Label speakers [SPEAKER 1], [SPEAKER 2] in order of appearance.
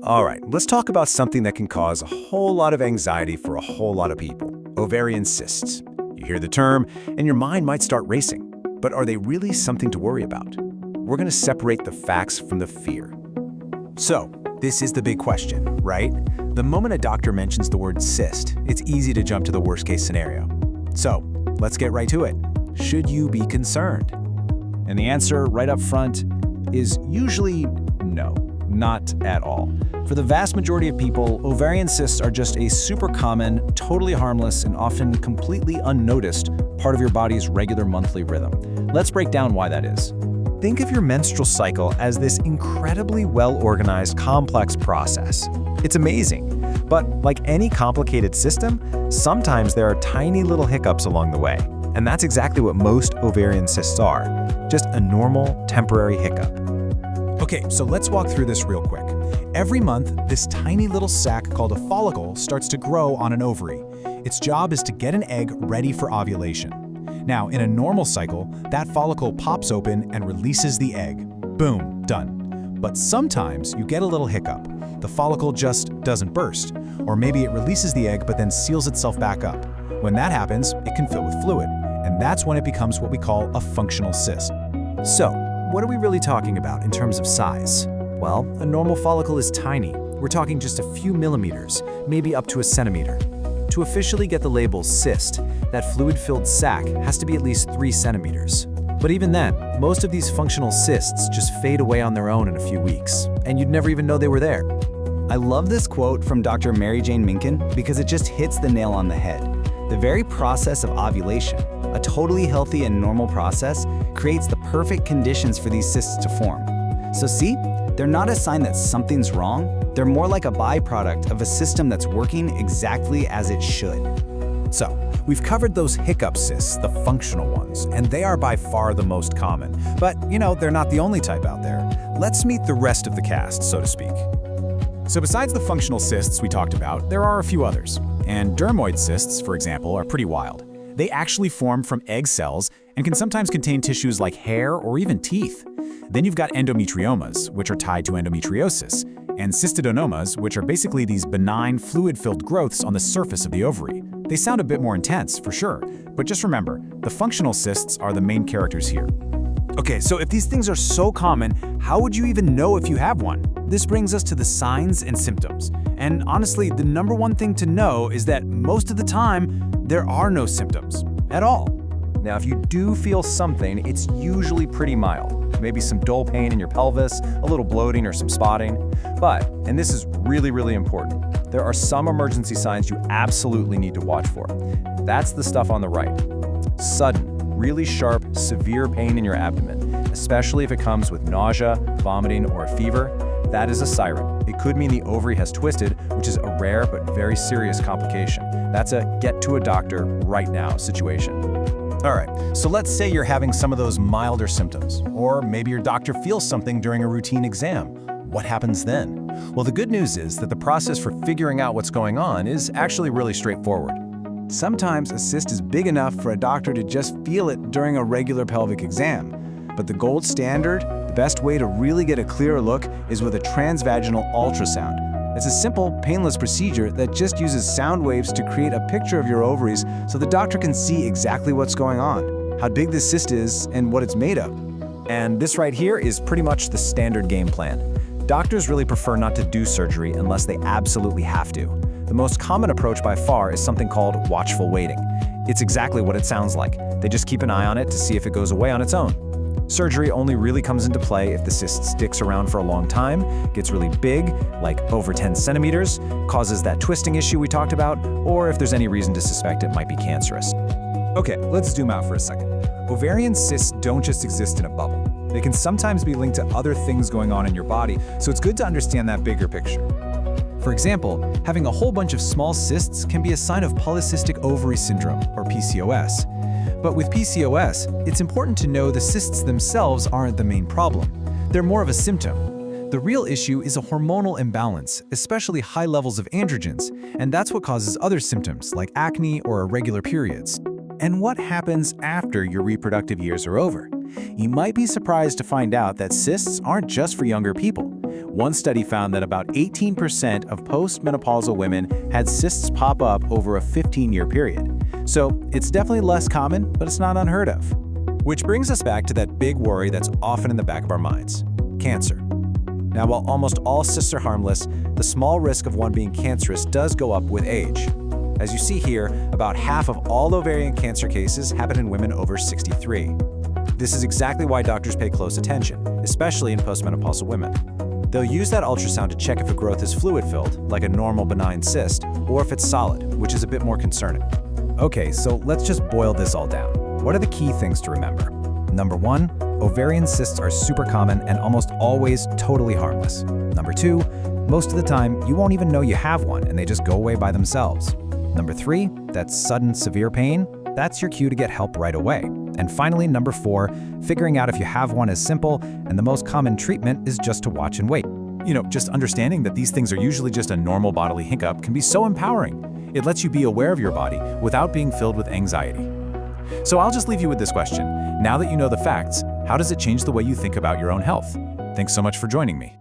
[SPEAKER 1] All right, let's talk about something that can cause a whole lot of anxiety for a whole lot of people: ovarian cysts. You hear the term, and your mind might start racing. But are they really something to worry about? We're going to separate the facts from the fear. So, this is the big question, right? The moment a doctor mentions the word cyst, it's easy to jump to the worst-case scenario. So, let's get right to it. Should you be concerned? And the answer right up front is usually no, not at all. For the vast majority of people, ovarian cysts are just a super common, totally harmless, and often completely unnoticed part of your body's regular monthly rhythm. Let's break down why that is. Think of your menstrual cycle as this incredibly well-organized, complex process. It's amazing. But like any complicated system, sometimes there are tiny little hiccups along the way. And that's exactly what most ovarian cysts are, just a normal, temporary hiccup.
[SPEAKER 2] Okay, so let's walk through this real quick. Every month, this tiny little sac called a follicle starts to grow on an ovary. Its job is to get an egg ready for ovulation. Now, in a normal cycle, that follicle pops open and releases the egg. Boom, done. But sometimes you get a little hiccup. The follicle just doesn't burst. Or maybe it releases the egg but then seals itself back up. When that happens, it can fill with fluid. And that's when it becomes what we call a functional cyst.
[SPEAKER 1] So, what are we really talking about in terms of size? Well, a normal follicle is tiny. We're talking just a few millimeters, maybe up to a centimeter. To officially get the label cyst, that fluid-filled sac has to be at least 3 centimeters. But even then, most of these functional cysts just fade away on their own in a few weeks, and you'd never even know they were there.
[SPEAKER 3] I love this quote from Dr. Mary Jane Minkin because it just hits the nail on the head. The very process of ovulation, a totally healthy and normal process, creates the perfect conditions for these cysts to form. So see, they're not a sign that something's wrong. They're more like a byproduct of a system that's working exactly as it should.
[SPEAKER 2] So, we've covered those hiccup cysts, the functional ones, and they are by far the most common. But, they're not the only type out there. Let's meet the rest of the cast, so to speak. So besides the functional cysts we talked about, there are a few others. And dermoid cysts, for example, are pretty wild. They actually form from egg cells and can sometimes contain tissues like hair or even teeth. Then you've got endometriomas, which are tied to endometriosis, and cystadenomas, which are basically these benign, fluid-filled growths on the surface of the ovary. They sound a bit more intense, for sure, but just remember, the functional cysts are the main characters here. Okay, so if these things are so common, how would you even know if you have one? This brings us to the signs and symptoms. And honestly, the number one thing to know is that most of the time, there are no symptoms at all.
[SPEAKER 1] Now, if you do feel something, it's usually pretty mild. Maybe some dull pain in your pelvis, a little bloating or some spotting. But, and this is really, really important, there are some emergency signs you absolutely need to watch for. That's the stuff on the right. Sudden, really sharp, severe pain in your abdomen, especially if it comes with nausea, vomiting, or a fever. That is a siren. It could mean the ovary has twisted, which is a rare but very serious complication. That's a get to a doctor right now situation.
[SPEAKER 2] All right, so let's say you're having some of those milder symptoms, or maybe your doctor feels something during a routine exam. What happens then? Well, the good news is that the process for figuring out what's going on is actually really straightforward. Sometimes a cyst is big enough for a doctor to just feel it during a regular pelvic exam. But the gold standard, the best way to really get a clearer look, is with a transvaginal ultrasound. It's a simple, painless procedure that just uses sound waves to create a picture of your ovaries so the doctor can see exactly what's going on, how big this cyst is, and what it's made of.
[SPEAKER 1] And this right here is pretty much the standard game plan. Doctors really prefer not to do surgery unless they absolutely have to. The most common approach by far is something called watchful waiting. It's exactly what it sounds like. They just keep an eye on it to see if it goes away on its own. Surgery only really comes into play if the cyst sticks around for a long time, gets really big, like over 10 centimeters, causes that twisting issue we talked about, or if there's any reason to suspect it might be cancerous.
[SPEAKER 2] Okay, let's zoom out for a second. Ovarian cysts don't just exist in a bubble. They can sometimes be linked to other things going on in your body, so it's good to understand that bigger picture. For example, having a whole bunch of small cysts can be a sign of polycystic ovary syndrome, or PCOS. But with PCOS, it's important to know the cysts themselves aren't the main problem. They're more of a symptom. The real issue is a hormonal imbalance, especially high levels of androgens, and that's what causes other symptoms like acne or irregular periods. And what happens after your reproductive years are over? You might be surprised to find out that cysts aren't just for younger people. One study found that about 18% of postmenopausal women had cysts pop up over a 15-year period. So it's definitely less common, but it's not unheard of.
[SPEAKER 1] Which brings us back to that big worry that's often in the back of our minds: cancer. Now, while almost all cysts are harmless, the small risk of one being cancerous does go up with age. As you see here, about half of all ovarian cancer cases happen in women over 63. This is exactly why doctors pay close attention, especially in postmenopausal women. They'll use that ultrasound to check if a growth is fluid-filled, like a normal benign cyst, or if it's solid, which is a bit more concerning.
[SPEAKER 2] Okay, so let's just boil this all down. What are the key things to remember? Number 1, ovarian cysts are super common and almost always totally harmless. Number 2, most of the time you won't even know you have one and they just go away by themselves. Number 3, that sudden severe pain, that's your cue to get help right away. And finally, number 4, figuring out if you have one is simple, and the most common treatment is just to watch and wait.
[SPEAKER 1] Just understanding that these things are usually just a normal bodily hiccup can be so empowering. It lets you be aware of your body without being filled with anxiety. So I'll just leave you with this question. Now that you know the facts, how does it change the way you think about your own health? Thanks so much for joining me.